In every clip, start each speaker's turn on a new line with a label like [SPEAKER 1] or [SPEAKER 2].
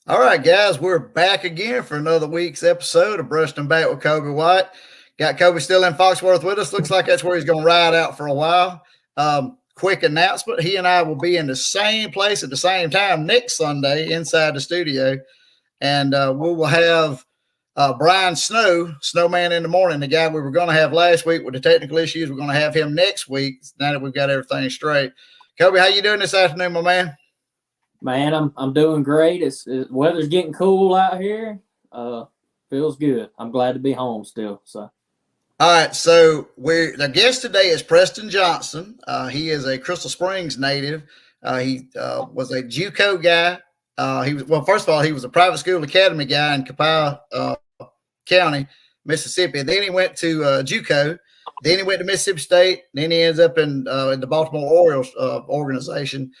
[SPEAKER 1] All right, guys, we're back again for another week's episode of Brushed and Back with Kobe White. Got Kobe still in Foxworth with us. Looks like that's where he's going to ride out for a while. Quick announcement. He and I will be in the same place at the same time next Sunday inside the studio. And we will have Brian Snowman in the morning, the guy we were going to have last week with the technical issues. We're going to have him next week now that we've got everything straight. Kobe, how you doing this afternoon, my man?
[SPEAKER 2] Man, I'm doing great. Weather's getting cool out here. Feels good. I'm glad to be home still. So,
[SPEAKER 1] all right. So our guest today is Preston Johnson. He is a Crystal Springs native. He was a JUCO guy. First of all, he was a private school academy guy in Copiah County, Mississippi. And then he went to JUCO. Then he went to Mississippi State. Then he ends up in the Baltimore Orioles organization.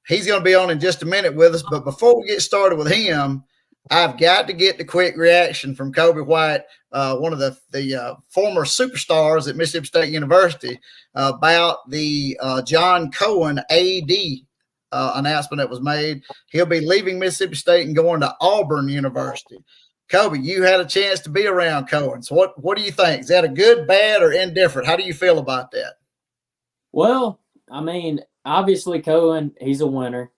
[SPEAKER 1] He's going to be on in just a minute with us. But before we get started with him, I've got to get the quick reaction from Kobe White, one of the former superstars at Mississippi State University, about the John Cohen AD announcement that was made. He'll be leaving Mississippi State and going to Auburn University. Kobe, you had a chance to be around Cohen. So what do you think? Is that a good, bad, or indifferent? How do you feel about that?
[SPEAKER 2] Well, I mean, obviously Cohen, he's a winner.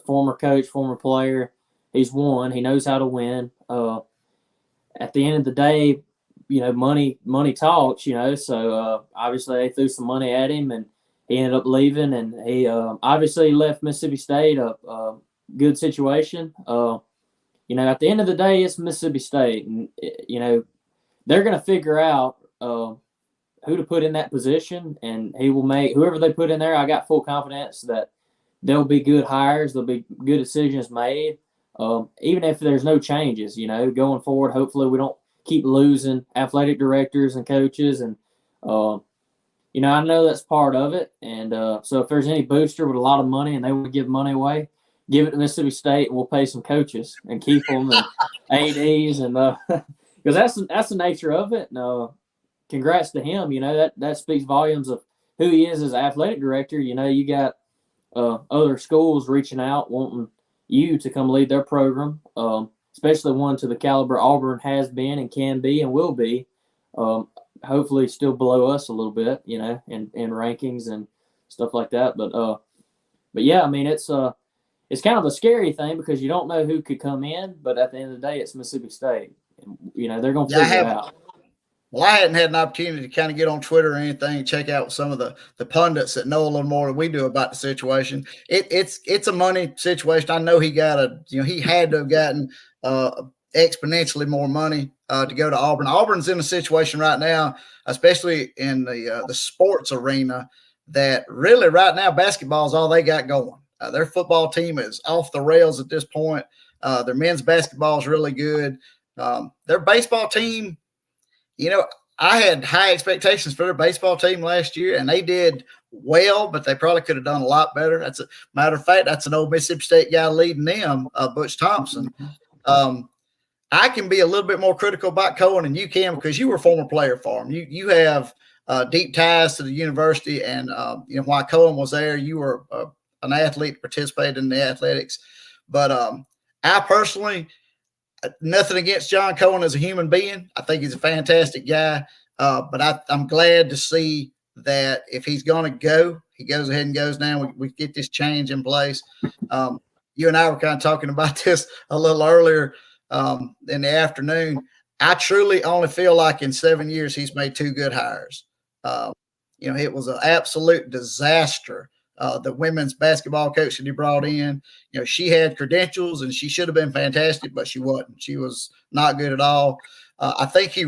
[SPEAKER 2] Former coach, former player. He's won. He knows how to win. At the end of the day, money talks. So obviously they threw some money at him, and he ended up leaving. And he obviously left Mississippi State a good situation. At the end of the day, it's Mississippi State, and they're going to figure out who to put in that position, and he will make whoever they put in there. I got full confidence that there'll be good hires, there'll be good decisions made, even if there's no changes. Going forward, hopefully we don't keep losing athletic directors and coaches, and I know that's part of it. And so if there's any booster with a lot of money and they want to give money away, give it to Mississippi State, and we'll pay some coaches and keep them and ADs, and because that's the nature of it. And, congrats to him. That speaks volumes of who he is as an athletic director. You got other schools reaching out, wanting you to come lead their program, especially one to the caliber Auburn has been and can be and will be. Hopefully still below us a little bit, in rankings and stuff like that. But yeah, I mean, it's kind of a scary thing because you don't know who could come in, but at the end of the day, it's Mississippi State. They're going to figure it out.
[SPEAKER 1] Well, I hadn't had an opportunity to kind of get on Twitter or anything, check out some of the pundits that know a little more than we do about the situation. It's a money situation. I know he had to have gotten exponentially more money to go to Auburn. Auburn's in a situation right now, especially in the sports arena, that really right now basketball is all they got going. Their football team is off the rails at this point. Their men's basketball is really good. Their baseball team, I had high expectations for their baseball team last year, and they did well, but they probably could have done a lot better. That's a matter of fact, that's an old Mississippi State guy leading them, Butch Thompson. I can be a little bit more critical about Cohen than you can because you were a former player for him. You have deep ties to the university, and while Cohen was there, you were an athlete, participated in the athletics. But I personally – nothing against John Cohen as a human being. I think he's a fantastic guy. But I'm glad to see that if he's going to go, he goes ahead and goes now. We get this change in place. You and I were kind of talking about this a little earlier in the afternoon. I truly only feel like in 7 years he's made two good hires. It was an absolute disaster. The women's basketball coach that he brought in, she had credentials and she should have been fantastic, but she wasn't. She was not good at all. I think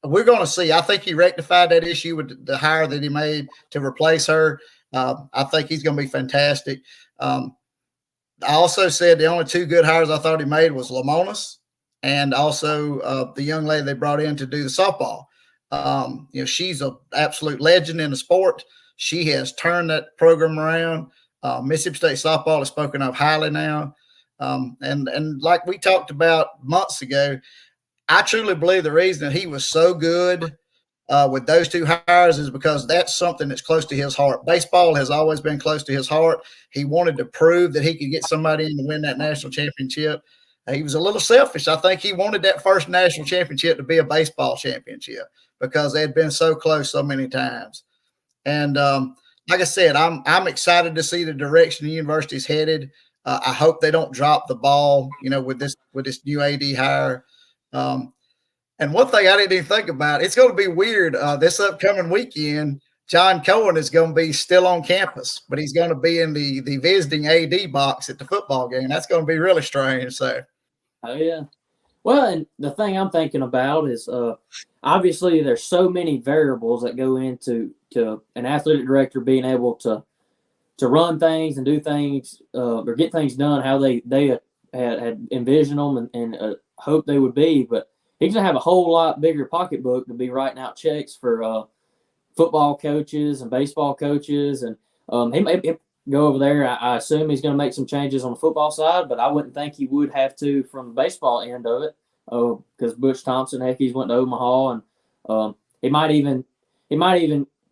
[SPEAKER 1] we're going to see. I think he rectified that issue with the hire that he made to replace her. I think he's going to be fantastic. I also said the only two good hires I thought he made was Lamonis and also the young lady they brought in to do the softball. She's an absolute legend in the sport. She has turned that program around. Mississippi State softball is spoken of highly now. And like we talked about months ago, I truly believe the reason that he was so good with those two hires is because that's something that's close to his heart. Baseball has always been close to his heart. He wanted to prove that he could get somebody in to win that national championship. He was a little selfish. I think he wanted that first national championship to be a baseball championship because they had been so close so many times. And like I said, I'm excited to see the direction the university's headed. I hope they don't drop the ball, with this new AD hire. And one thing I didn't even think about, it's going to be weird. This upcoming weekend, John Cohen is going to be still on campus, but he's going to be in the visiting AD box at the football game. That's going to be really strange. So,
[SPEAKER 2] Oh yeah. Well, and the thing I'm thinking about is obviously there's so many variables that go into an athletic director being able to run things and do things or get things done how they had envisioned them and hoped they would be. But he's going to have a whole lot bigger pocketbook to be writing out checks for football coaches and baseball coaches. And he may go over there. I assume he's going to make some changes on the football side, but I wouldn't think he would have to from the baseball end of it. Because Butch Thompson, heck, he's went to Omaha, and it might even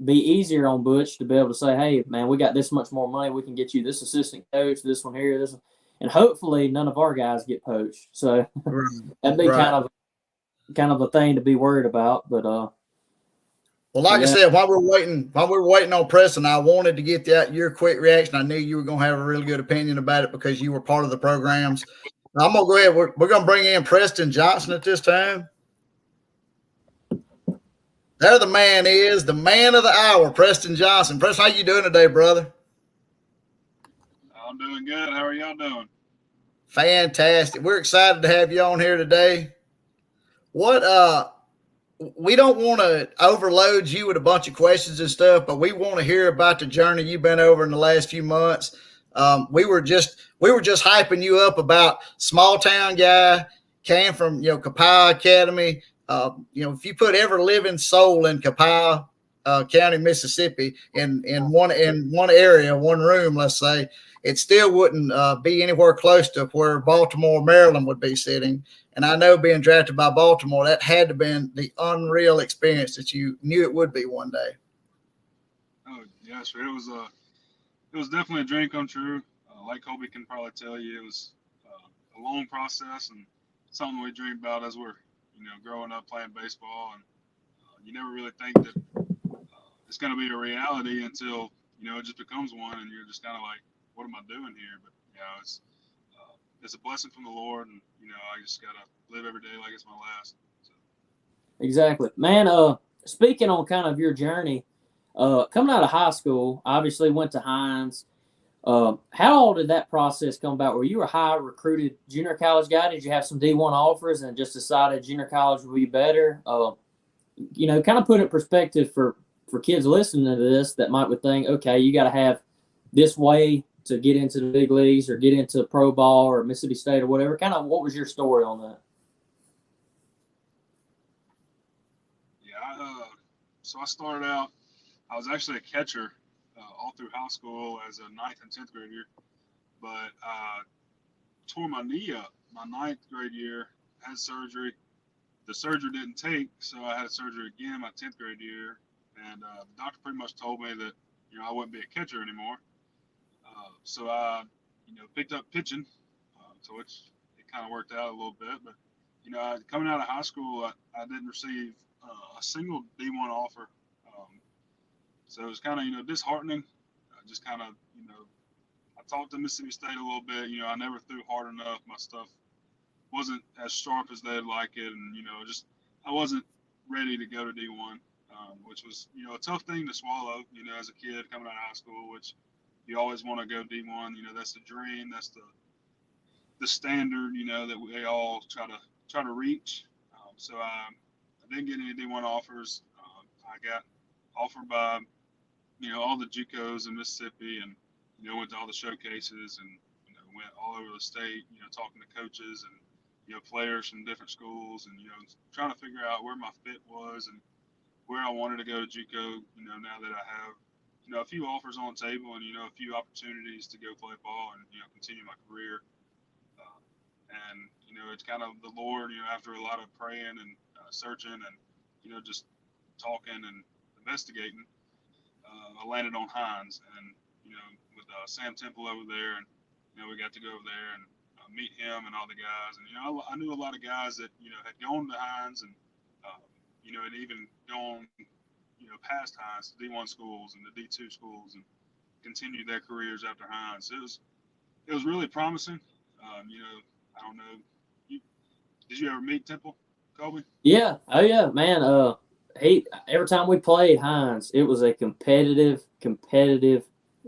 [SPEAKER 2] be easier on Butch to be able to say, "Hey, man, we got this much more money. We can get you this assistant coach, this one here, this one," and hopefully none of our guys get poached. So that'd be
[SPEAKER 1] right.
[SPEAKER 2] kind of a thing to be worried about. But
[SPEAKER 1] Well, like I said, while we're waiting on Preston, I wanted to get your quick reaction. I knew you were going to have a really good opinion about it because you were part of the programs. I'm going to go ahead. We're going to bring in Preston Johnson at this time. There the man is, the man of the hour, Preston Johnson. Preston, how you doing today, brother?
[SPEAKER 3] I'm doing good. How are y'all doing?
[SPEAKER 1] Fantastic. We're excited to have you on here today. We don't want to overload you with a bunch of questions and stuff, but we want to hear about the journey you've been over in the last few months. We were just hyping you up about small town guy, came from Copiah Academy. If you put every living soul in Copiah County, Mississippi, in one area, one room, let's say, it still wouldn't be anywhere close to where Baltimore, Maryland would be sitting. And I know being drafted by Baltimore, that had to have been the unreal experience that you knew it would be one day.
[SPEAKER 3] Oh yes, it was definitely a dream come true. Like Kobe can probably tell you, it was a long process and something we dreamed about as we're growing up playing baseball. And you never really think that it's going to be a reality until it just becomes one, and you're just kind of like, what am I doing here? But it's a blessing from the Lord, and I just gotta live every day like it's my last. So.
[SPEAKER 2] exactly, man. Speaking on kind of your journey, coming out of high school, obviously went to Hines. How did that process come about? Were you a high recruited junior college guy? Did you have some D1 offers and just decided junior college would be better? Kind of put it in perspective for kids listening to this that would think, okay, you got to have this way to get into the big leagues or get into pro ball or Mississippi State or whatever. Kind of what was your story on that?
[SPEAKER 3] Yeah, so I started out, I was actually a catcher all through high school as a 9th and 10th grade year, but I tore my knee up my 9th grade year, had surgery. The surgery didn't take, so I had surgery again my 10th grade year, and the doctor pretty much told me that I wouldn't be a catcher anymore. So I picked up pitching, so it kind of worked out a little bit. But coming out of high school, I didn't receive a single D1 offer, so it was kind of disheartening. I just kind of I talked to Mississippi State a little bit. I never threw hard enough. My stuff wasn't as sharp as they'd like it, and just I wasn't ready to go to D1, which was a tough thing to swallow. As a kid coming out of high school, which you always want to go D1. That's the dream. That's the standard. That we all try to reach. So I didn't get any D1 offers. I got offered by all the JUCOs in Mississippi, and went to all the showcases and went all over the state. Talking to coaches and players from different schools, and trying to figure out where my fit was and where I wanted to go to JUCO. Now that I have a few offers on the table and a few opportunities to go play ball and continue my career. And it's kind of the Lord. After a lot of praying and searching and just talking and investigating, I landed on Hines, and with Sam Temple over there, and we got to go over there and meet him and all the guys, and I knew a lot of guys that had gone to Hines, and and even gone past Hines to D1 schools and the D2 schools, and continued their careers after Hines. So it was really promising. I don't know. Did you ever meet Temple, Colby?
[SPEAKER 2] Yeah. Oh yeah, man. Every time we played Hines, it was a competitive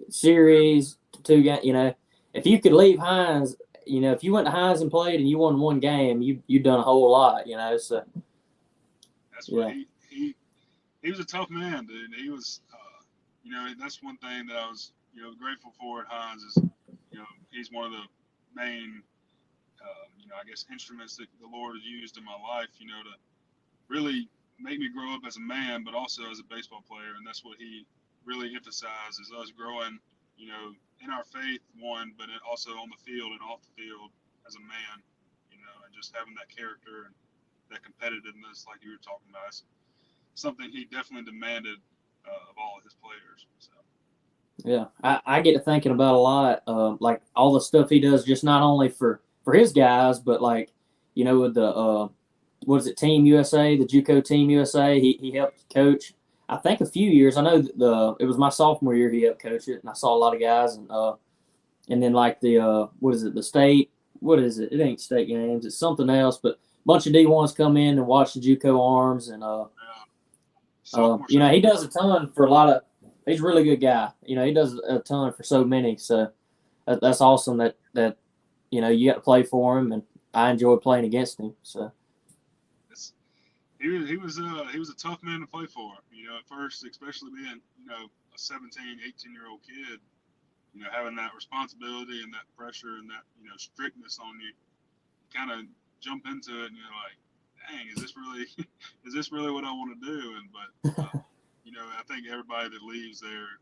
[SPEAKER 2] series. Two game. If you could leave Hines, if you went to Hines and played and you won one game, you done a whole lot. So
[SPEAKER 3] that's what he was a tough man, dude. He was, that's one thing that I was, grateful for at Hines is, he's one of the main, I guess instruments that the Lord has used in my life, to really make me grow up as a man, but also as a baseball player. And that's what he really emphasized, is us growing, in our faith, one, but also on the field and off the field as a man, and just having that character and that competitiveness, like you were talking about. It's something he definitely demanded of all of his players. So.
[SPEAKER 2] Yeah, I get to thinking about a lot, like all the stuff he does, just not only for his guys, but like, with the what is it, Team USA, the JUCO Team USA. He helped coach, I think, a few years. I know it was my sophomore year he helped coach it, and I saw a lot of guys, and then like the what is it, the state, what is it? It ain't state games, it's something else, but a bunch of D1s come in and watch the JUCO arms, and he does a ton for a lot of. He's a really good guy. He does a ton for so many. So that's awesome that you got to play for him, and I enjoy playing against him. So
[SPEAKER 3] he was a tough man to play for. At first, especially being a 17, 18-year-old kid, having that responsibility and that pressure and that strictness on you, kind of jump into it, and you're like, dang, is this really what I want to do? But I think everybody that leaves there,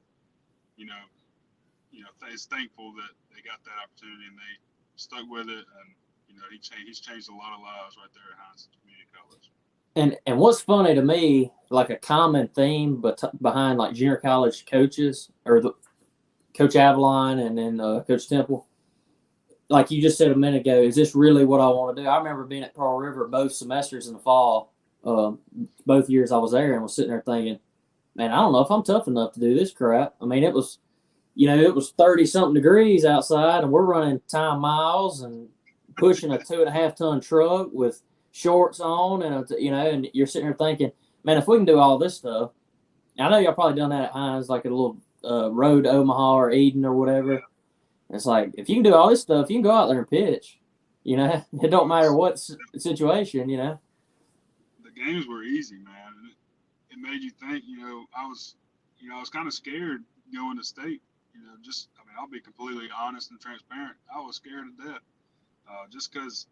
[SPEAKER 3] is thankful that they got that opportunity and they stuck with it, and he's changed a lot of lives right there at Hines Community College.
[SPEAKER 2] And what's funny to me, like a common theme, but behind like junior college coaches, or Coach Avalon and then Coach Temple, like you just said a minute ago, is this really what I want to do? I remember being at Pearl River both semesters in the fall, both years I was there, and was sitting there thinking, man, I don't know if I'm tough enough to do this crap. I mean, it was 30-something degrees outside, and we're running time miles and pushing a 2.5-ton truck with shorts on, and and you're sitting there thinking, man, if we can do all this stuff, I know y'all probably done that at Hines, like a little road to Omaha or Eden or whatever. It's like, if you can do all this stuff, you can go out there and pitch. It don't matter what situation.
[SPEAKER 3] The games were easy, man. And it made you think. I was kind of scared going to state. I'll be completely honest and transparent. I was scared to death, just because,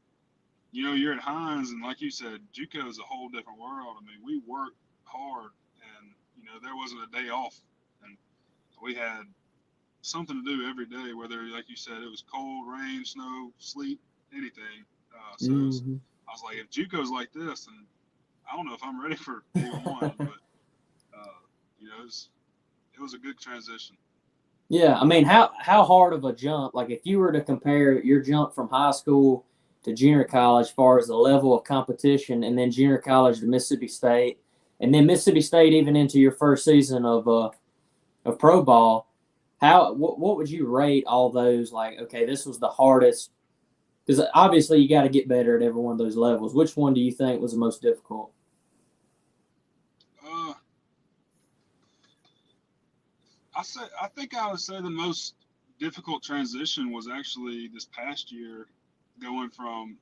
[SPEAKER 3] you're at Hines, and like you said, JUCO is a whole different world. I mean, we worked hard, and there wasn't a day off, and we had something to do every day, whether, like you said, it was cold, rain, snow, sleet, anything. So I was like, if JUCO's like this, then I don't know if I'm ready for D1, but it was a good transition.
[SPEAKER 2] Yeah, I mean, how hard of a jump? Like, if you were to compare your jump from high school to junior college, as far as the level of competition, and then junior college to Mississippi State, and then Mississippi State even into your first season of pro ball, what would you rate all those? Like, okay, this was the hardest, because obviously you got to get better at every one of those levels. Which one do you think was the most difficult?
[SPEAKER 3] I think I would say the most difficult transition was actually this past year, going from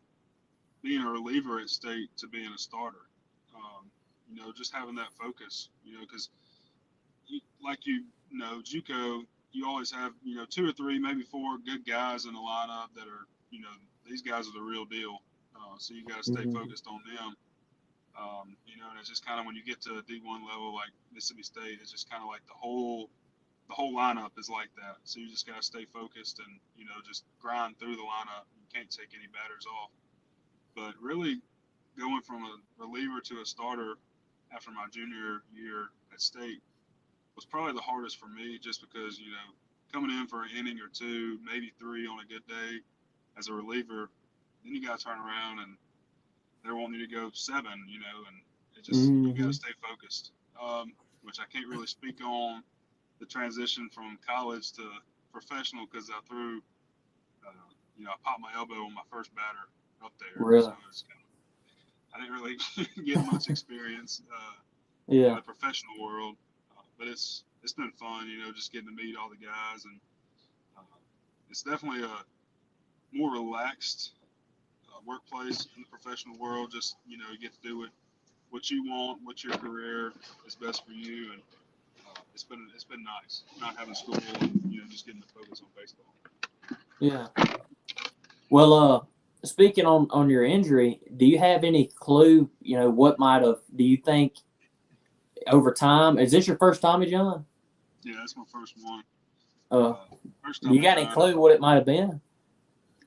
[SPEAKER 3] being a reliever at state to being a starter. Just having that focus. Because JUCO, you always have 2 or 3, maybe 4 good guys in the lineup that are these guys are the real deal. So you got to stay focused on them. And it's just kind of when you get to a D1 level like Mississippi State, it's just kind of like the whole lineup is like that. So you just got to stay focused and, just grind through the lineup. You can't take any batters off. But really going from a reliever to a starter, after my junior year at state was probably the hardest for me, just because, coming in for an inning or two, maybe three on a good day as a reliever, then you got to turn around and they're wanting you to go seven, and it just, you got to stay focused, which I can't really speak on the transition from college to professional, because I threw, I popped my elbow on my first batter up there.
[SPEAKER 2] Really?
[SPEAKER 3] So I didn't really get much experience
[SPEAKER 2] Yeah.
[SPEAKER 3] in the professional world, but it's been fun, just getting to meet all the guys, and it's definitely a more relaxed workplace in the professional world. Just you get to do what you want, what your career is best for you, and it's been nice not having school, and just getting to focus on baseball.
[SPEAKER 2] Yeah. Well, speaking on your injury, do you have any clue, what might have, do you think over time, is this your first Tommy John?
[SPEAKER 3] Yeah, that's my first one.
[SPEAKER 2] First Tommy you got any clue what it might have been?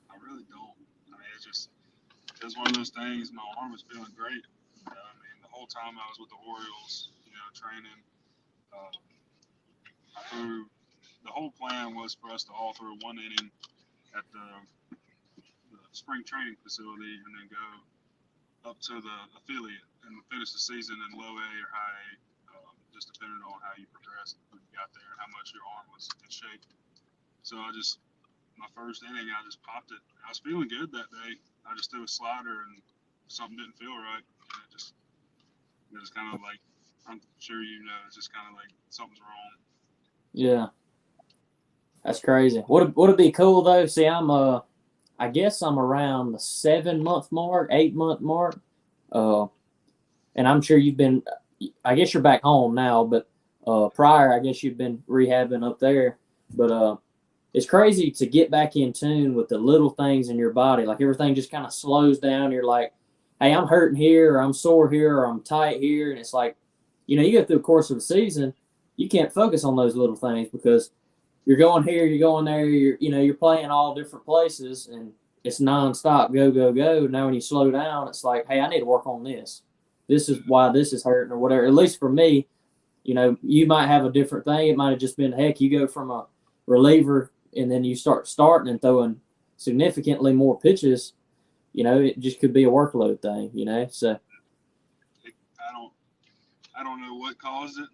[SPEAKER 3] I really don't. I mean, it was one of those things. My arm was feeling great. The whole time I was with the Orioles, training, the whole plan was for us to all throw one inning at the spring training facility and then go up to the affiliate and finish the season in low A or high A, just depending on how you progressed when you got there and how much your arm was in shape. So my first inning, I just popped it. I was feeling good that day. I just threw a slider and something didn't feel right. And it was kind of like, I'm sure it's just kind of like something's wrong.
[SPEAKER 2] Yeah. That's crazy. Would it be cool though? See, I guess I'm around the 7-month mark, 8-month mark. And I'm sure I guess you're back home now, but prior, I guess you've been rehabbing up there. But it's crazy to get back in tune with the little things in your body. Like everything just kind of slows down. You're like, hey, I'm hurting here, or I'm sore here, or I'm tight here. And it's like, you go through the course of the season, you can't focus on those little things because you're going here, you're going there, you're playing all different places, and it's nonstop, go, go, go. Now when you slow down, it's like, hey, I need to work on this. This is why this is hurting or whatever. At least for me, you might have a different thing. It might have just been, heck, you go from a reliever and then you starting and throwing significantly more pitches. It just could be a workload thing, so.
[SPEAKER 3] I don't know what caused it.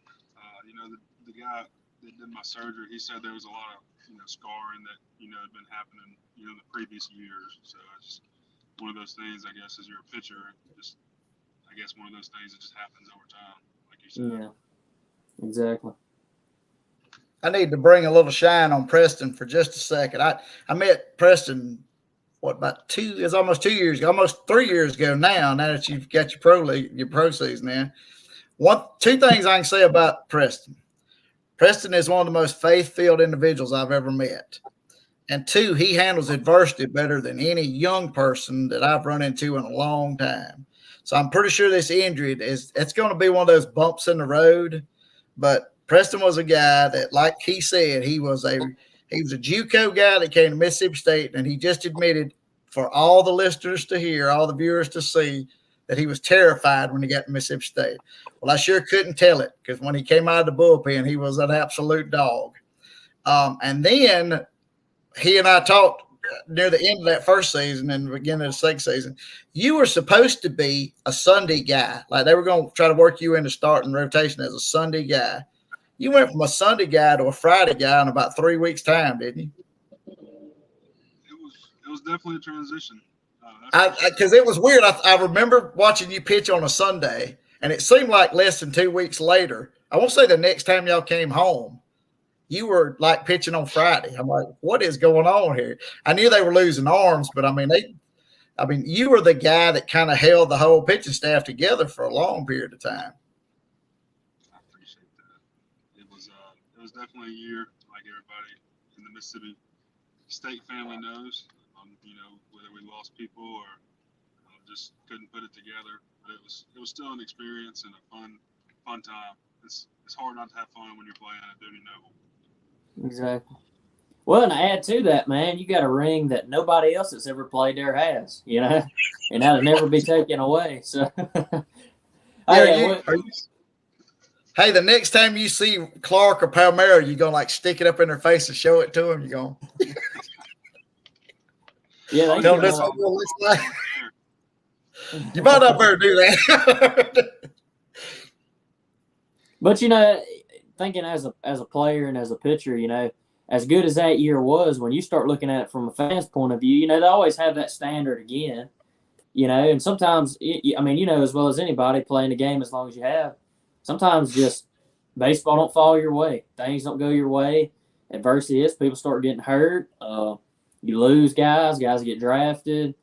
[SPEAKER 3] The guy that did my surgery, he said there was a lot of, scarring that, had been happening, the previous years. So it's just one of those things, I guess, as you're a pitcher, just, I guess one of those things that just happens over time, like you said.
[SPEAKER 2] Yeah, exactly.
[SPEAKER 1] I need to bring a little shine on Preston for just a second. I met Preston, it's almost 2 years ago, almost 3 years ago now that you've got your pro season in. Two things I can say about Preston. Preston is one of the most faith-filled individuals I've ever met. And two, he handles adversity better than any young person that I've run into in a long time. So I'm pretty sure this injury it's going to be one of those bumps in the road. But Preston was a guy that, like he said, he was a JUCO guy that came to Mississippi State, and he just admitted for all the listeners to hear, all the viewers to see, that he was terrified when he got to Mississippi State. Well, I sure couldn't tell it because when he came out of the bullpen, he was an absolute dog. And then he and I talked near the end of that first season and the beginning of the second season. You were supposed to be a Sunday guy. Like they were going to try to work you into starting rotation as a Sunday guy. You went from a Sunday guy to a Friday guy in about 3 weeks' time, didn't you?
[SPEAKER 3] It was definitely a transition.
[SPEAKER 1] Because it was weird. I remember watching you pitch on a Sunday, and it seemed like less than 2 weeks later, I won't say the next time y'all came home, you were like pitching on Friday. I'm like, what is going on here? I knew they were losing arms, but you were the guy that kind of held the whole pitching staff together for a long period of time.
[SPEAKER 3] I appreciate that. It was definitely a year, like everybody in the Mississippi State family knows. Whether we lost people or just couldn't put it together, but it was still an experience and a fun time. It's hard not to have fun when you're playing at Duty Noble.
[SPEAKER 2] Exactly. Well, and to add to that, man, you got a ring that nobody else that's ever played there has, and that'll never be taken away. So,
[SPEAKER 1] Hey, the next time you see Clark or Palmera, you gonna like stick it up in their face and show it to them. You going?
[SPEAKER 2] Yeah, they
[SPEAKER 1] tell them this what it looks like. You might not better do that.
[SPEAKER 2] But thinking as a player and as a pitcher, as good as that year was, when you start looking at it from a fan's point of view, they always have that standard again. And sometimes, as well as anybody playing the game as long as you have, sometimes just baseball don't fall your way. Things don't go your way. Adversity hits, people start getting hurt. You lose guys get drafted.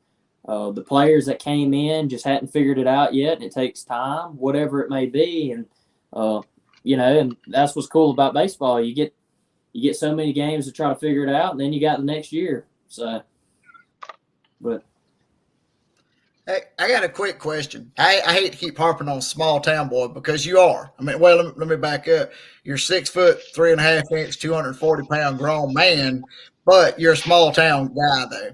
[SPEAKER 2] The players that came in just hadn't figured it out yet, and it takes time, whatever it may be. And, and that's what's cool about baseball. You get so many games to try to figure it out, and then you got the next year. So, but.
[SPEAKER 1] Hey, I got a quick question. I hate to keep harping on small town boy because you are. Let me back up. You're 6 foot 3.5 inch, 240-pound grown man, but you're a small town guy though.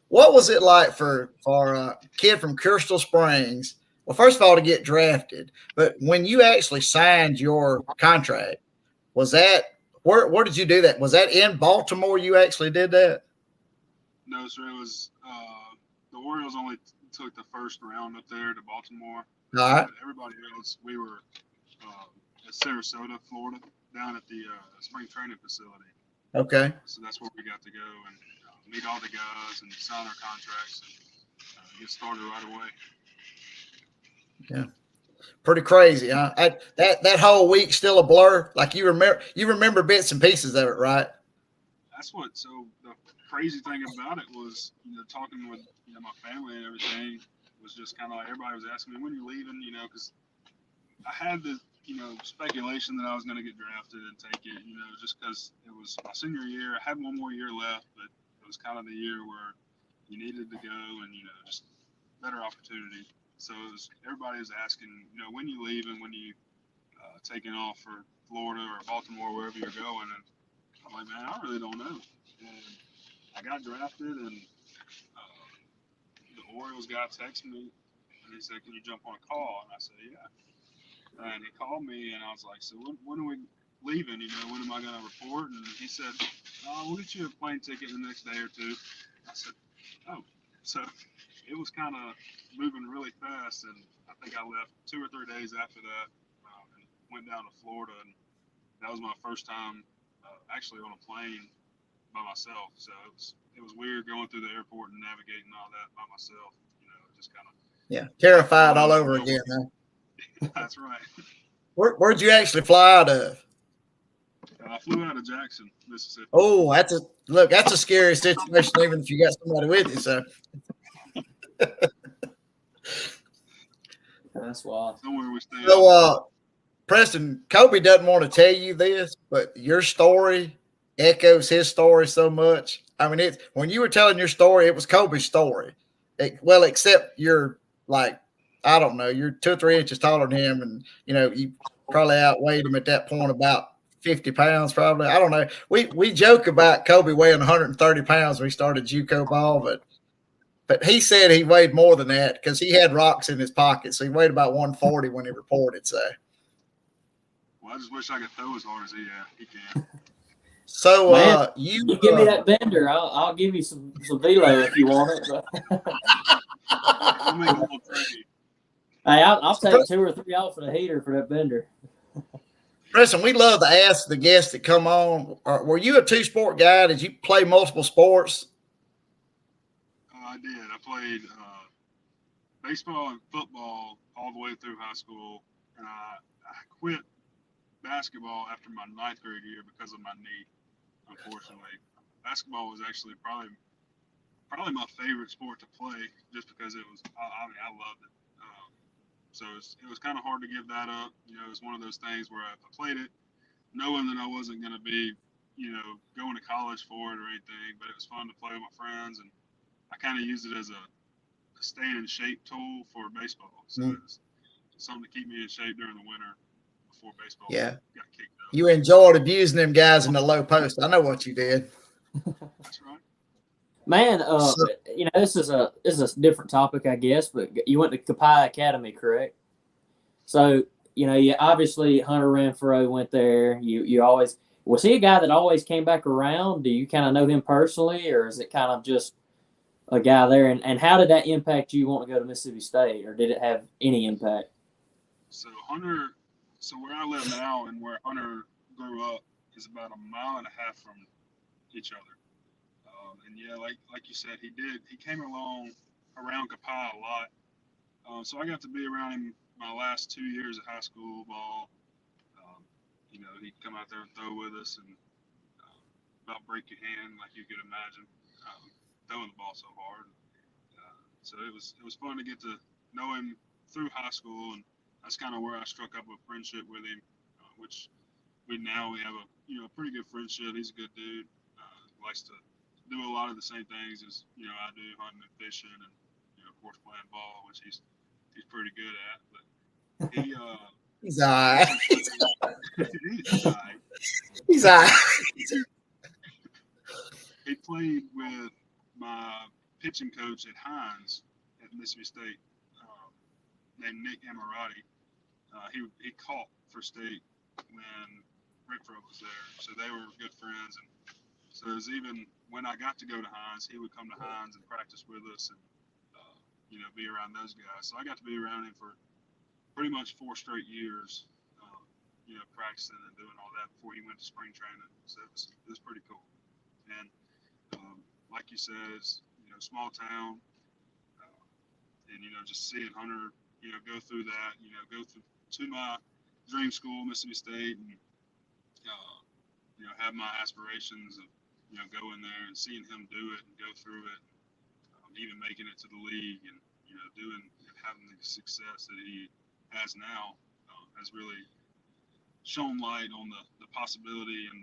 [SPEAKER 1] What was it like for a kid from Crystal Springs? Well, first of all, to get drafted, but when you actually signed your contract, was that where did you do that? Was that in Baltimore? You actually did that?
[SPEAKER 3] No, sir. It was the Orioles only took the first round up there to Baltimore.
[SPEAKER 1] All right.
[SPEAKER 3] Everybody else, we were at Sarasota, Florida, down at the spring training facility.
[SPEAKER 1] Okay.
[SPEAKER 3] So that's where we got to go and meet all the guys and sign our contracts and get started right away.
[SPEAKER 1] Yeah. Pretty crazy, huh? That whole week still a blur. Like you remember bits and pieces of it, right?
[SPEAKER 3] So the crazy thing about it was, talking with my family and everything was just kind of like everybody was asking me, when you leaving, because I had the speculation that I was going to get drafted and take it, just because it was my senior year. I had one more year left, but it was kind of the year where you needed to go and just better opportunity. So everybody was asking, when you leaving, when you taking off for Florida or Baltimore, wherever you're going, and I'm like, man, I really don't know. And I got drafted, and the Orioles guy texted me, and he said, can you jump on a call? And I said, yeah. And he called me, and I was like, so when are we leaving? When am I going to report? And he said, we'll get you a plane ticket in the next day or two. I said, oh. So it was kind of moving really fast, and I think I left 2 or 3 days after that and went down to Florida, and that was my first time actually on a plane by myself. So it was weird going through the airport and navigating all that by myself. Just kind of
[SPEAKER 1] terrified all over again. Huh?
[SPEAKER 3] That's right.
[SPEAKER 1] Where'd you actually fly out of?
[SPEAKER 3] I flew out of Jackson, Mississippi.
[SPEAKER 1] Oh, that's a scary situation, even if you got somebody with you. So
[SPEAKER 2] that's wild.
[SPEAKER 3] Somewhere we stay.
[SPEAKER 1] So, Preston, Kobe doesn't want to tell you this, but your story echoes his story so much. It's when you were telling your story, it was Kobe's story. Except you're like, I don't know, you're 2 or 3 inches taller than him, and you probably outweighed him at that point about 50 pounds, probably. I don't know. We joke about Kobe weighing 130 pounds when he started JUCO ball, but he said he weighed more than that because he had rocks in his pocket. So he weighed about 140 when he reported. So,
[SPEAKER 3] well, I just wish I could throw as hard as he can.
[SPEAKER 1] So
[SPEAKER 2] man, you give me that bender, I'll give you some velo if you want it.
[SPEAKER 3] I'll make a little trade.
[SPEAKER 2] Hey, I'll take 2 or 3 off of the heater for that bender.
[SPEAKER 1] Preston, we love to ask the guests that come on. Were you a 2-sport guy? Did you play multiple sports?
[SPEAKER 3] I did. I played baseball and football all the way through high school. I quit basketball after my 9th grade year because of my knee, unfortunately. Basketball was actually probably my favorite sport to play just because it was, I loved it. So it was kind of hard to give that up. It was one of those things where I played it knowing that I wasn't going to be, going to college for it or anything, but it was fun to play with my friends, and I kind of used it as a staying in shape tool for baseball. So it was something to keep me in shape during the winter before baseball got kicked out.
[SPEAKER 1] You enjoyed abusing them guys in the low post. I know what you did.
[SPEAKER 3] That's right.
[SPEAKER 2] Man, this is a different topic, I guess, but you went to Kapai Academy, correct? So, you obviously Hunter Renfro went there. You always was he a guy that always came back around? Do you kind of know him personally, or is it kind of just a guy there? And how did that impact you want to go to Mississippi State, or did it have any impact?
[SPEAKER 3] So where I live now and where Hunter grew up is about 1.5 miles from each other. And yeah, like you said, he came along around Kapai a lot. So I got to be around him my last 2 years of high school ball. He'd come out there and throw with us and about break your hand, like you could imagine, throwing the ball so hard. So it was fun to get to know him through high school, and that's kind of where I struck up a friendship with him, which we have a pretty good friendship. He's a good dude. Likes to do a lot of the same things as I do, hunting and fishing, and of course playing ball, which he's pretty good at. But he
[SPEAKER 1] he's all right.
[SPEAKER 3] he's all right.
[SPEAKER 1] He's all right.
[SPEAKER 3] He played with my pitching coach at Hines at Mississippi State, named Nick Amorati. He caught for State when Renfro was there, so they were good friends. And so it was even when I got to go to Hines, he would come to Hines and practice with us, and be around those guys. So I got to be around him for pretty much 4 straight years, practicing and doing all that before he went to spring training. So it was pretty cool. And like you said, it's small town, and just seeing Hunter, go through that, go through to my dream school, Mississippi State, and have my aspirations of going there and seeing him do it and go through it, even making it to the league, and doing and having the success that he has now has really shown light on the possibility and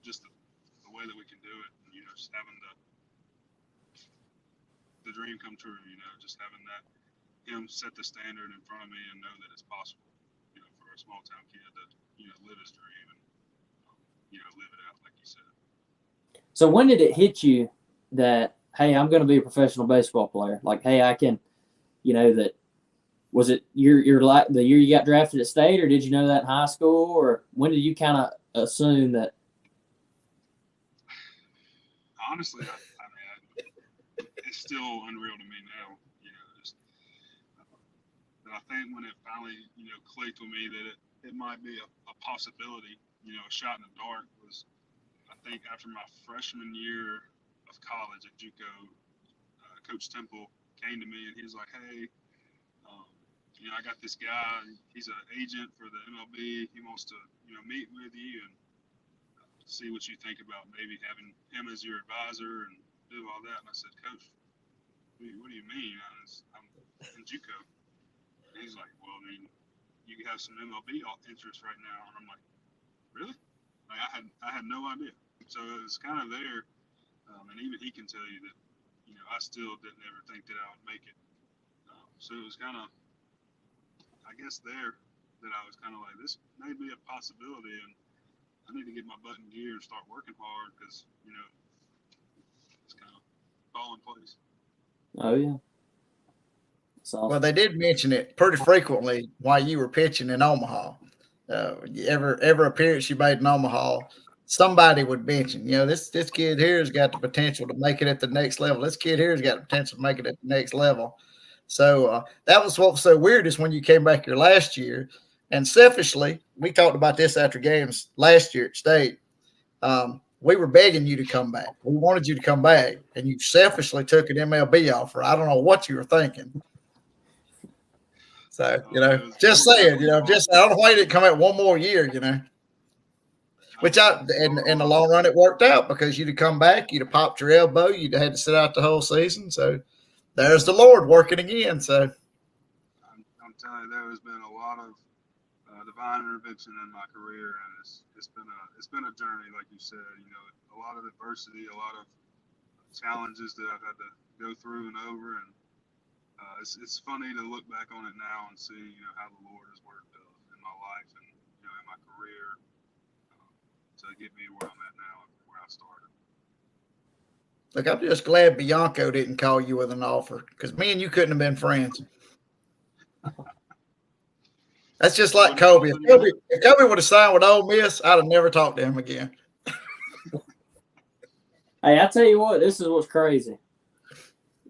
[SPEAKER 3] just the way that we can do it, and just having the dream come true, just having him set the standard in front of me and know that it's possible, for a small town kid to live his dream and live it out like you said.
[SPEAKER 2] So when did it hit you that, hey, I'm going to be a professional baseball player? Like, hey, I can, that was it your like the year you got drafted at State, or did you know that in high school, or when did you kind of assume that?
[SPEAKER 3] Honestly, it's still unreal to me now. But I think when it finally clicked with me that it might be a possibility, a shot in the dark was, I think after my freshman year of college at JUCO, Coach Temple came to me and he was like, hey, I got this guy, he's an agent for the MLB, he wants to meet with you and see what you think about maybe having him as your advisor and do all that. And I said, Coach, what do you mean? I'm in JUCO. And he's like, well, I mean, you have some MLB interest right now. And I'm like, really? Like I had no idea. So it was kind of there, and even he can tell you that I still didn't ever think that I would make it. So it was kind of, I guess, there that I was kind of like, this may be a possibility, and I need to get my butt in gear and start working hard because it's kind of fall in place.
[SPEAKER 2] Oh yeah.
[SPEAKER 1] So, well, they did mention it pretty frequently while you were pitching in Omaha. Every appearance you made in Omaha, somebody would mention, this kid here has got the potential to make it at the next level. This kid here has got the potential to make it at the next level. So that was what was so weird is when you came back your last year. And selfishly, we talked about this after games last year at State. We were begging you to come back. We wanted you to come back, and you selfishly took an MLB offer. I don't know what you were thinking. So, just saying, I don't wait to come out one more year, which in the long run, it worked out because you'd have come back, you'd have popped your elbow, you'd have had to sit out the whole season. So there's the Lord working again. So
[SPEAKER 3] I'm telling you, there has been a lot of divine intervention in my career, and it's been a journey, like you said. A lot of adversity, a lot of challenges that I've had to go through and over, and it's funny to look back on it now and see how the Lord has worked in my life and in my career to get me where I'm at now, where I started.
[SPEAKER 1] Look, I'm just glad Bianco didn't call you with an offer because me and you couldn't have been friends. That's just like Kobe. If Kobe would have signed with Ole Miss, I'd have never talked to him again.
[SPEAKER 2] Hey, I tell you what, this is what's crazy.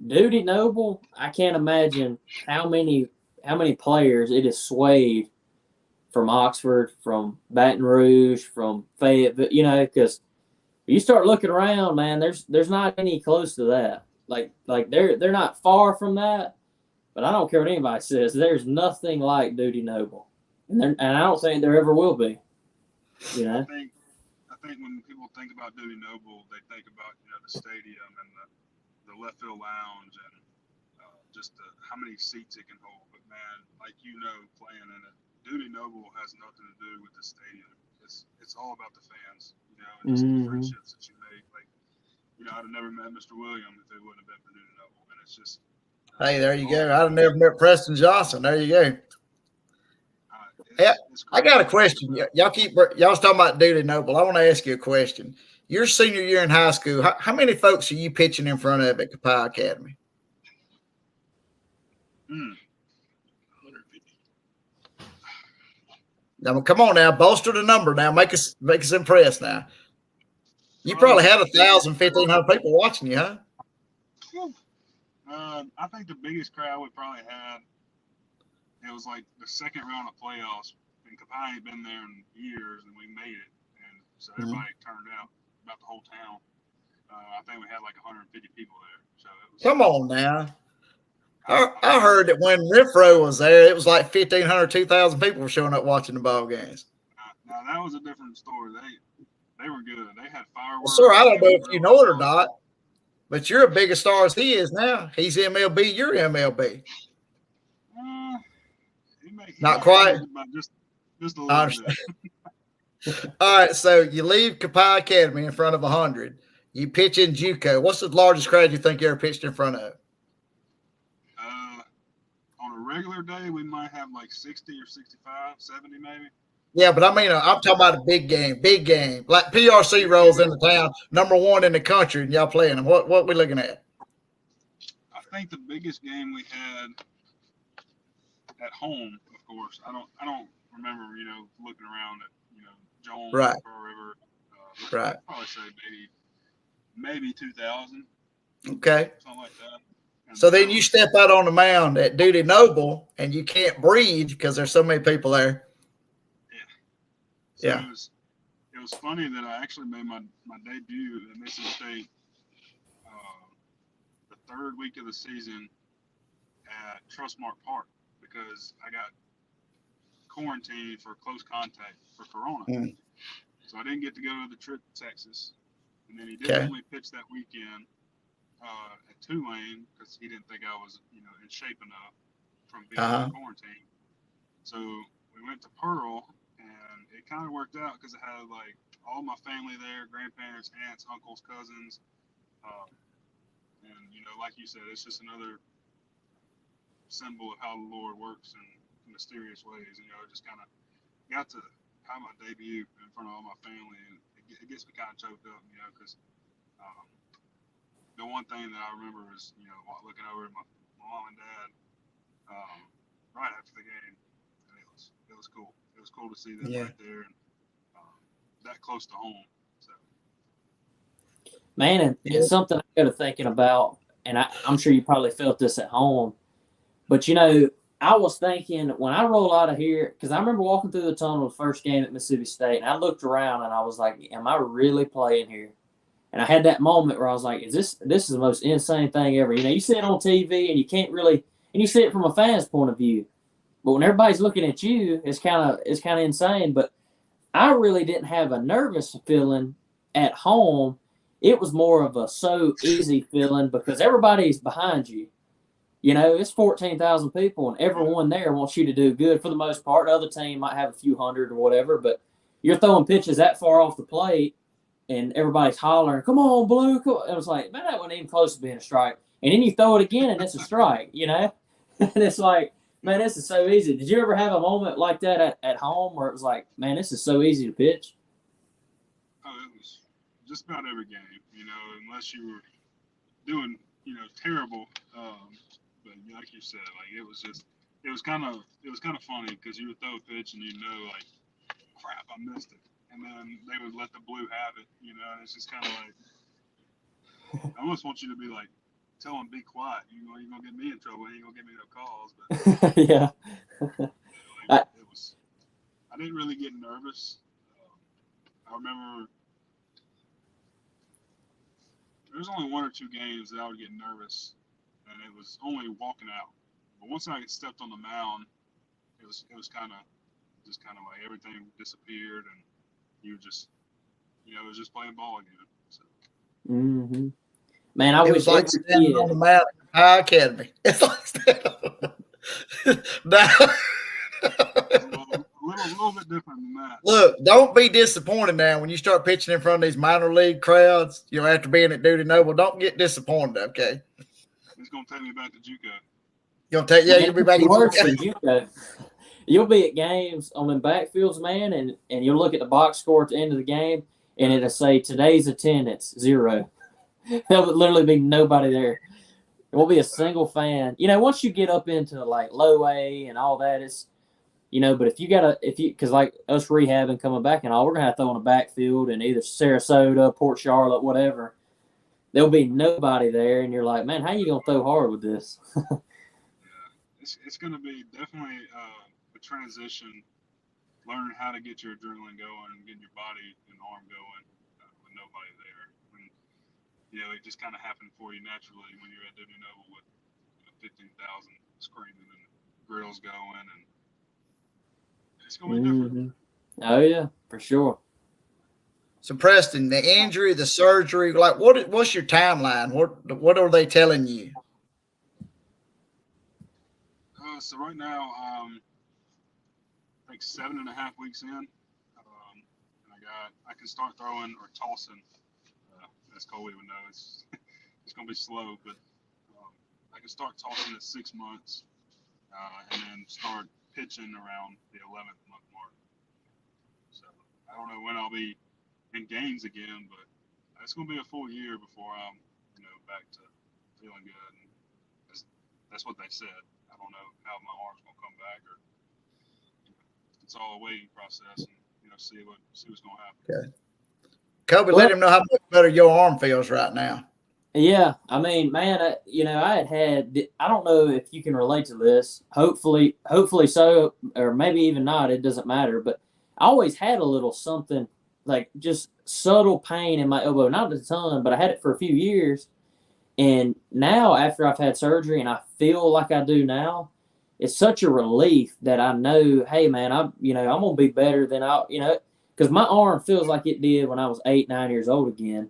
[SPEAKER 2] Duty Noble, I can't imagine how many players it has swayed from Oxford, from Baton Rouge, from Fayetteville, because you start looking around, man, there's not any close to that. Like they're not far from that, but I don't care what anybody says. There's nothing like Duty Noble, and I don't think there ever will be.
[SPEAKER 3] I think when people think about Duty Noble, they think about the stadium and the left field lounge and just how many seats it can hold. But man, like playing in it, Duty Noble has nothing to do with the stadium. It's all about the fans, and just the friendships that you make. Like, I'd have never met Mr. William if it wouldn't have been for Duty Noble. And it's just
[SPEAKER 1] hey, there you go. I'd have never met Preston Johnson. There you go. I got a question. Y'all was talking about Duty Noble. I want to ask you a question. Your senior year in high school, how many folks are you pitching in front of at Kappa Academy?
[SPEAKER 3] 150.
[SPEAKER 1] Now, come on now, bolster the number now. Make us impressed now. You probably had 1,000, 1,500 people watching you, huh?
[SPEAKER 3] I think the biggest crowd we probably had, it was like the second round of playoffs, and Kappa ain't been there in years, and we made it, and so everybody turned out, about the whole town. I think we had like 150 people there. So it was.
[SPEAKER 1] Come on now. I heard that when Renfro was there, it was like 1,500, 2,000 people were showing up watching the ball games.
[SPEAKER 3] Now that was a different story. They were good. They had fireworks.
[SPEAKER 1] Well, sir, I don't know if you know it or not, but you're a bigger star as he is now. He's MLB. You're MLB. Not quite.
[SPEAKER 3] Just a little bit.
[SPEAKER 1] All right, so you leave Kappa Academy in front of 100. You pitch in JUCO. What's the largest crowd you think you ever pitched in front of?
[SPEAKER 3] On a regular day, we might have like 60 or 65, 70 maybe.
[SPEAKER 1] Yeah, but I mean, I'm talking about a big game. Like PRC rolls into town, #1 in the country, and y'all playing them. What we looking at?
[SPEAKER 3] I think the biggest game we had at home, of course. I don't remember, looking around at, Jones,
[SPEAKER 1] right.
[SPEAKER 3] Pearl River.
[SPEAKER 1] Right.
[SPEAKER 3] I'd probably say maybe 2,000.
[SPEAKER 1] Okay.
[SPEAKER 3] Something like that. And
[SPEAKER 1] so then you step out on the mound at Duty Noble, and you can't breathe because there's so many people there.
[SPEAKER 3] So it was funny that I actually made my debut at Mississippi State the third week of the season at Trustmark Park because I got quarantined for close contact for Corona. So I didn't get to go to the trip to Texas. And then he did let me pitch that weekend at Tulane because he didn't think I was, in shape enough from being in quarantine. So we went to Pearl, and it kind of worked out because I had like all my family there, grandparents, aunts, uncles, cousins. And, like you said, it's just another symbol of how the Lord works in mysterious ways. Just kind of got to have my debut in front of all my family, and it gets me kind of choked up, because the one thing that I remember is, looking over at my mom and dad right after the game, and it was cool. It was cool to see them right there and that close to home. So.
[SPEAKER 2] Man, it's something I got to thinking about, and I'm sure you probably felt this at home, but I was thinking when I roll out of here, because I remember walking through the tunnel the first game at Mississippi State, and I looked around and I was like, am I really playing here? And I had that moment where I was like, this is the most insane thing ever. You see it on TV and you can't really, and you see it from a fan's point of view. But when everybody's looking at you, it's kind of insane. But I really didn't have a nervous feeling at home. It was more of a so easy feeling because everybody's behind you. It's 14,000 people, and everyone there wants you to do good for the most part. The other team might have a few hundred or whatever, but you're throwing pitches that far off the plate, and everybody's hollering, "Come on, Blue!" It was like, man, that wasn't even close to being a strike. And then you throw it again, and it's a strike, And it's like, man, this is so easy. Did you ever have a moment like that at home where it was like, man, this is so easy to pitch?
[SPEAKER 3] Oh, it was just about every game, unless you were doing, terrible. But like you said, like it was just it was kind of funny because you would throw a pitch and like, crap, I missed it, and then they would let the blue have it, and it's just kind of like, I almost want you to be like, tell them be quiet, you're gonna get me in trouble, you ain't gonna give me no calls, but
[SPEAKER 2] Yeah.
[SPEAKER 3] it was. I didn't really get nervous. I remember there was only one or two games that I would get nervous, and it was only walking out. But once I stepped on the mound, it was kind of like everything disappeared, and you were just it was just playing ball again. So.
[SPEAKER 2] Mm-hmm. Man, I
[SPEAKER 1] It
[SPEAKER 2] wish
[SPEAKER 1] was like
[SPEAKER 2] every
[SPEAKER 1] standing
[SPEAKER 2] kid.
[SPEAKER 1] on the mound in High Academy. It's like now,
[SPEAKER 3] A little bit different than that.
[SPEAKER 1] look, don't be disappointed now when you start pitching in front of these minor league crowds. After being at Duty Noble, don't get disappointed. Okay,
[SPEAKER 3] It's gonna take me back to JUCO.
[SPEAKER 1] you'll be back.
[SPEAKER 2] Worse than JUCO. You'll be at games on the backfields, man, and you'll look at the box score at the end of the game, and it'll say today's attendance 0. There'll literally be nobody there. There won't be a single fan. Once you get up into like low A and all that, it's but because like us rehabbing coming back and all, we're gonna have to throw on a backfield in either Sarasota, Port Charlotte, whatever. There'll be nobody there, and you're like, man, how you gonna throw hard with this?
[SPEAKER 3] It's gonna be definitely a transition, learning how to get your adrenaline going and getting your body and arm going with nobody there. And, it just kind of happened for you naturally when you're at Duty Noble with 15,000 screaming and grills going, and it's going to be different.
[SPEAKER 2] Oh, yeah, for sure.
[SPEAKER 1] So, Preston, the injury, the surgery, like what's your timeline? What are they telling you?
[SPEAKER 3] So right now, like 7.5 weeks in, and I can start throwing or tossing. As Colby would know, it's gonna be slow, but I can start tossing at 6 months, and then start pitching around the 11th month mark. So I don't know when I'll be in games again, but it's gonna be a full year before I'm back to feeling good. And that's what they said. I don't know how my arm's gonna come back, or it's all a waiting process, and see what's gonna happen.
[SPEAKER 1] Okay. Kobe, let him know how much better your arm feels right now.
[SPEAKER 2] Yeah, I mean, man, I had I don't know if you can relate to this. Hopefully so, or maybe even not. It doesn't matter. But I always had a little something like just subtle pain in my elbow, not a ton, but I had it for a few years. And now, after I've had surgery and I feel like I do now, it's such a relief that I know, hey, man, I'm gonna be better than because my arm feels like it did when I was 8, 9 years old again.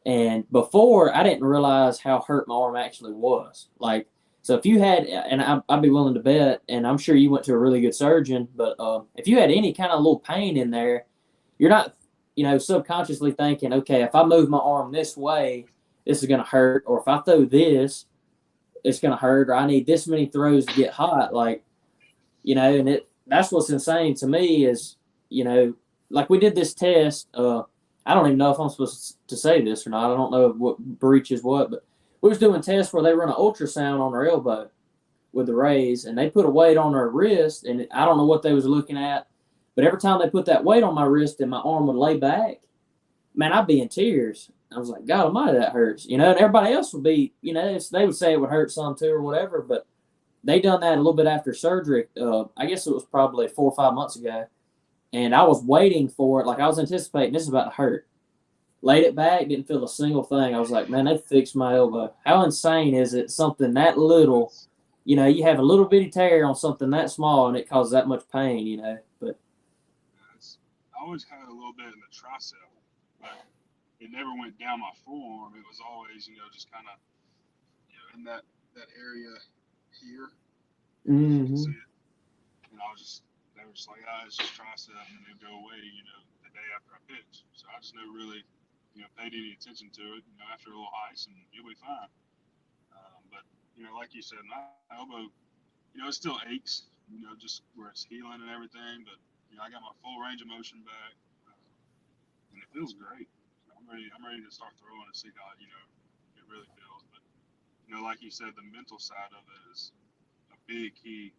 [SPEAKER 2] And before, I didn't realize how hurt my arm actually was. Like, so if you had, and I'd be willing to bet, and I'm sure you went to a really good surgeon, but if you had any kind of little pain in there, you're not, subconsciously thinking, okay, if I move my arm this way, this is going to hurt, or if I throw this, it's going to hurt, or I need this many throws to get hot. Like, and that's what's insane to me is, like we did this test. I don't even know if I'm supposed to say this or not. I don't know what breach is what, but we was doing tests where they run an ultrasound on our elbow with the rays, and they put a weight on our wrist, and I don't know what they was looking at, but every time they put that weight on my wrist and my arm would lay back, man, I'd be in tears. I was like, God Almighty, that hurts, and everybody else would be, they would say it would hurt some too or whatever, but they done that a little bit after surgery. I guess it was probably 4 or 5 months ago. And I was waiting for it. Like, I was anticipating this is about to hurt. Laid it back, didn't feel a single thing. I was like, man, they fixed my elbow. How insane is it? Something that little, you have a little bitty tear on something that small and it causes that much pain, But
[SPEAKER 3] I always had a little bit in the tricep, but it never went down my forearm. It was always, just kind of, in that area here.
[SPEAKER 2] Mm-hmm.
[SPEAKER 3] You can see it. And they were just like, it's just tricep, and then it'd go away, the day after I pitch. So I just never really, paid any attention to it. After a little ice, and you'll be fine. But like you said, my elbow, it still aches, just where it's healing and everything. But I got my full range of motion back, and it feels great. I'm ready to start throwing and see how it really feels. But like you said, the mental side of it is a big key.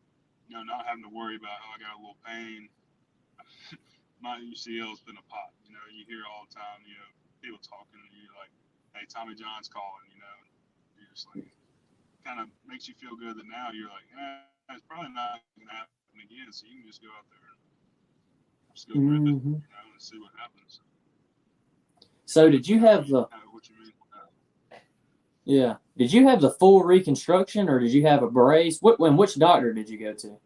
[SPEAKER 3] not having to worry about, I got a little pain. My UCL's been a pot. You hear all the time, people talking to you like, hey, Tommy John's calling, and you're just like, kind of makes you feel good that now you're like, it's probably not going to happen again, so you can just go out there and just go rip it, and see what happens.
[SPEAKER 2] So did you have the?
[SPEAKER 3] What you mean?
[SPEAKER 2] Yeah. Did you have the full reconstruction, or did you have a brace? Which doctor did you go to?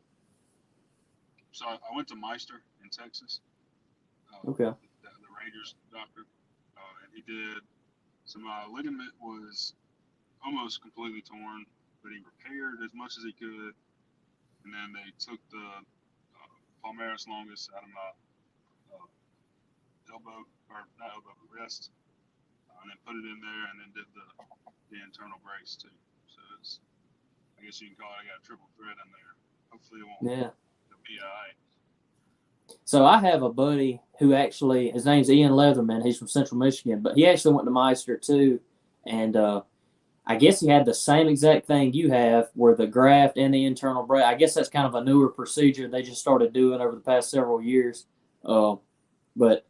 [SPEAKER 3] So I went to Meister in Texas.
[SPEAKER 2] Okay.
[SPEAKER 3] The Rangers doctor, and he did. So my ligament was almost completely torn, but he repaired as much as he could, and then they took the palmaris longus out of my wrist, and then put it in there, and then did the internal brace too. So it's, I guess you can call it, I got a triple threat in there. Hopefully it won't.
[SPEAKER 2] Yeah.
[SPEAKER 3] It'll be all right.
[SPEAKER 2] So I have a buddy who actually, his name's Ian Leatherman. He's from Central Michigan, but he actually went to Meister too, and I guess he had the same exact thing you have, where the graft and the internal brace. I guess that's kind of a newer procedure they just started doing over the past several years. But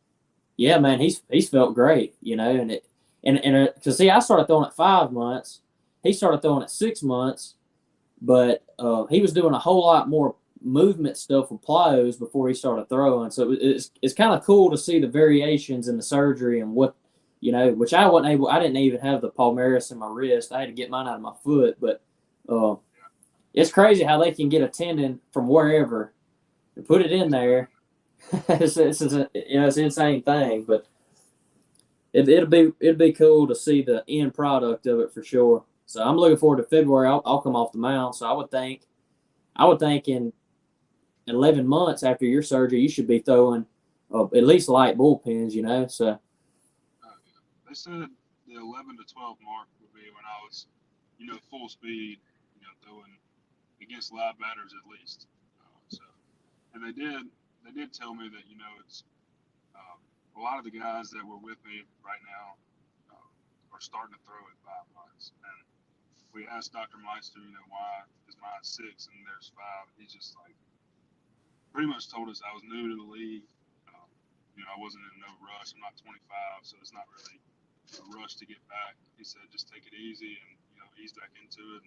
[SPEAKER 2] yeah, man, he's felt great, and because see, I started throwing at 5 months, he started throwing at 6 months, but he was doing a whole lot more movement stuff with plyos before he started throwing. So it's kind of cool to see the variations in the surgery and what, which I wasn't able. I didn't even have the palmaris in my wrist. I had to get mine out of my foot, but it's crazy how they can get a tendon from wherever and put it in there. it's an insane thing, but it'll be cool to see the end product of it for sure. So I'm looking forward to February. I'll come off the mound. So I would think in 11 months after your surgery, you should be throwing at least light bullpens. So
[SPEAKER 3] they said the 11 to 12 mark would be when I was, full speed, throwing against live batters at least. And they did tell me that, it's a lot of the guys that were with me right now are starting to throw at 5 months. And we asked Dr. Meister, why is mine 6 and there's 5? He's just like, pretty much told us I was new to the league. I wasn't in no rush. I'm not 25, so it's not really a rush to get back. He said, just take it easy and, ease back into it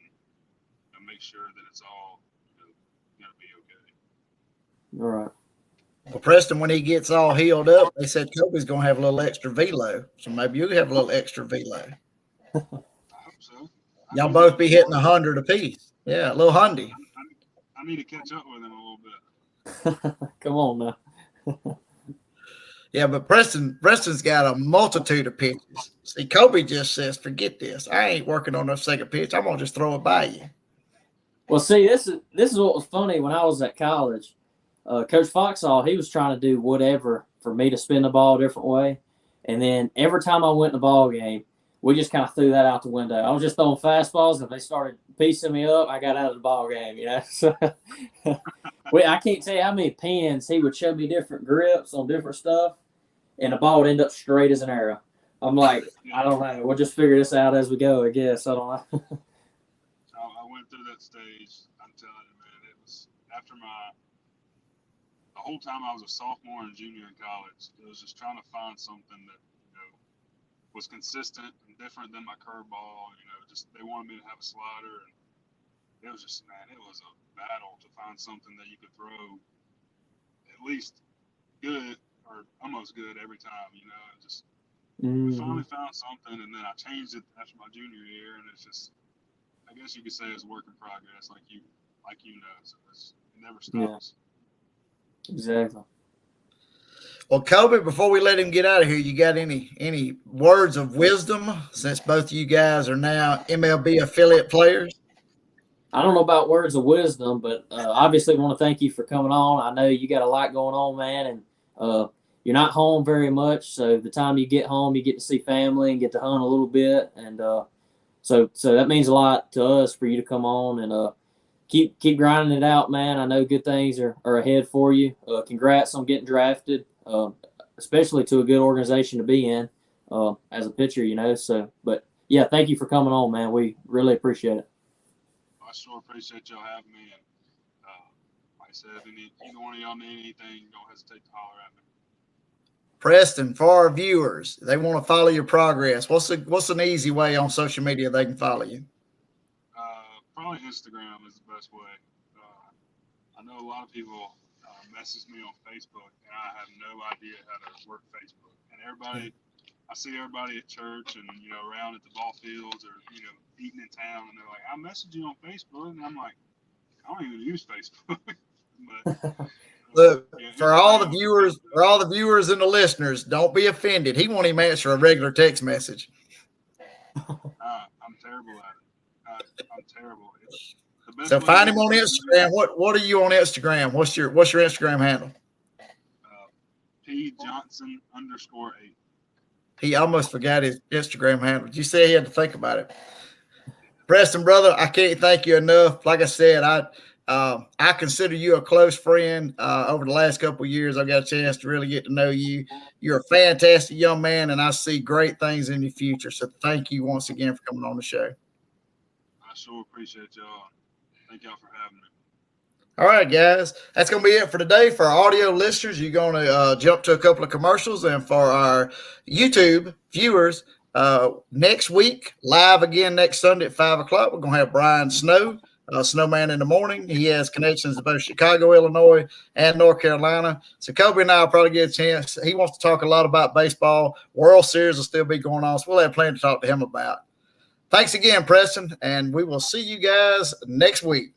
[SPEAKER 3] and make sure that it's all, going to be okay.
[SPEAKER 2] All right.
[SPEAKER 1] Well, Preston, when he gets all healed up, they said Kobe's going to have a little extra velo. So maybe you have a little extra velo.
[SPEAKER 3] I hope so.
[SPEAKER 1] Y'all both be hitting 100 apiece. Yeah, a little hundy.
[SPEAKER 3] I need to catch up with him a little bit.
[SPEAKER 2] Come on now.
[SPEAKER 1] Yeah, but Preston's got a multitude of pitches. See, Kobe just says, forget this. I ain't working on no second pitch. I'm going to just throw it by you.
[SPEAKER 2] Well, see, this is what was funny when I was at college. Coach Foxall, he was trying to do whatever for me to spin the ball a different way. And then every time I went in the ball game, we just kind of threw that out the window. I was just throwing fastballs, and if they started piecing me up, I got out of the ball game, So I can't tell you how many pins he would show me different grips on different stuff, and the ball would end up straight as an arrow. I'm like, I don't know. We'll just figure this out as we go, I guess. I don't know.
[SPEAKER 3] I went through that stage. I'm telling you, man, it was after the whole time I was a sophomore and junior in college. It was just trying to find something that, was consistent and different than my curveball. Just they wanted me to have a slider, and it was just, man, it was a battle to find something that you could throw at least good or almost good every time. Just we finally found something, and then I changed it after my junior year, and it's just, I guess you could say it's work in progress, like you so it never stops.
[SPEAKER 2] Yeah. Exactly.
[SPEAKER 1] Well, Kobe, before we let him get out of here, you got any words of wisdom, since both of you guys are now MLB affiliate players?
[SPEAKER 2] I don't know about words of wisdom, but obviously want to thank you for coming on. I know you got a lot going on, man, and you're not home very much. So the time you get home, you get to see family and get to hunt a little bit. And so that means a lot to us for you to come on and keep grinding it out, man. I know good things are ahead for you. Congrats on getting drafted, especially to a good organization to be in as a pitcher, So, but yeah, thank you for coming on, man. We really appreciate it.
[SPEAKER 3] I sure appreciate y'all having me. And So if either one of y'all need anything, don't hesitate to holler at me.
[SPEAKER 1] Preston, for our viewers, they want to follow your progress. What's an easy way on social media they can follow you?
[SPEAKER 3] Probably Instagram is the best way. I know a lot of people message me on Facebook, and I have no idea how to work Facebook. And I see everybody at church and around at the ball fields or eating in town, and they're like, "I messaged you on Facebook," and I'm like, "I don't even use Facebook." But
[SPEAKER 1] Look, for all the viewers and the listeners, don't be offended. He won't even answer a regular text message.
[SPEAKER 3] I'm terrible at it. I'm terrible.
[SPEAKER 1] So find him on Instagram. What are you on Instagram? What's your Instagram handle?
[SPEAKER 3] PJohnson_8.
[SPEAKER 1] He almost forgot his Instagram handle. Did you say he had to think about it? Preston, brother, I can't thank you enough. Like I said, I consider you a close friend. Over the last couple of years, I've got a chance to really get to know you. You're a fantastic young man, and I see great things in your future. So thank you once again for coming on the show.
[SPEAKER 3] I sure appreciate y'all. Thank y'all for having me.
[SPEAKER 1] All right, guys. That's going to be it for today. For our audio listeners, you're going to jump to a couple of commercials. And for our YouTube viewers, next week, live again next Sunday at 5 o'clock, we're going to have Brian Snow, Snowman in the Morning. He has connections to both Chicago, Illinois, and North Carolina. So Kobe and I will probably get a chance. He wants to talk a lot about baseball. World Series will still be going on, so we'll have plenty to talk to him about. Thanks again, Preston, and we will see you guys next week.